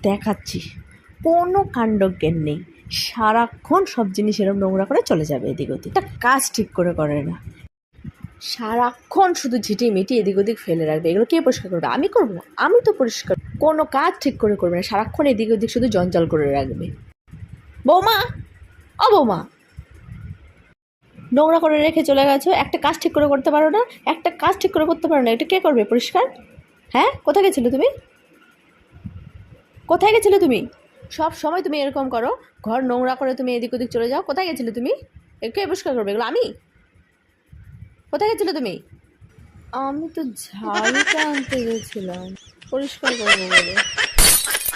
দেখাচ্ছি। কোনো কাণ্ডজ্ঞান নেই, সারাক্ষণ সব জিনিস এরকম নোংরা করে চলে যাবে এদিক ওদিক, একটা কাজ ঠিক করে না, সারাক্ষণ শুধু ঝিটিমিটি এদিক ওদিক ফেলে রাখবে। এগুলো কে পরিষ্কার করবে? আমি করবো? আমি তো পরিষ্কার। কোনো কাজ ঠিক করে করবে না, সারাক্ষণ এদিক ওদিক শুধু জঞ্জাল করে রাখবে। বৌমা, ও বৌমা, নোংরা করে রেখে চলে গেছো, একটা কাজ ঠিক করে করতে পারো না, একটা কাজ ঠিক করে করতে পারো না, এটা কে করবে পরিষ্কার? হ্যাঁ, কোথায় গেছিলে তুমি? কোথায় গেছিলে তুমি? সব সময় তুমি এরকম করো, ঘর নোংরা করে তুমি এদিক ওদিক চলে যাও। কোথায় গেছিলে তুমি? কে পরিষ্কার করবে এগুলো? আমি? কোথায় গেছিলে তুমি? আমি তো ঝাড়ুটা আনতে গেছিলাম পরিষ্কার করবো বলে।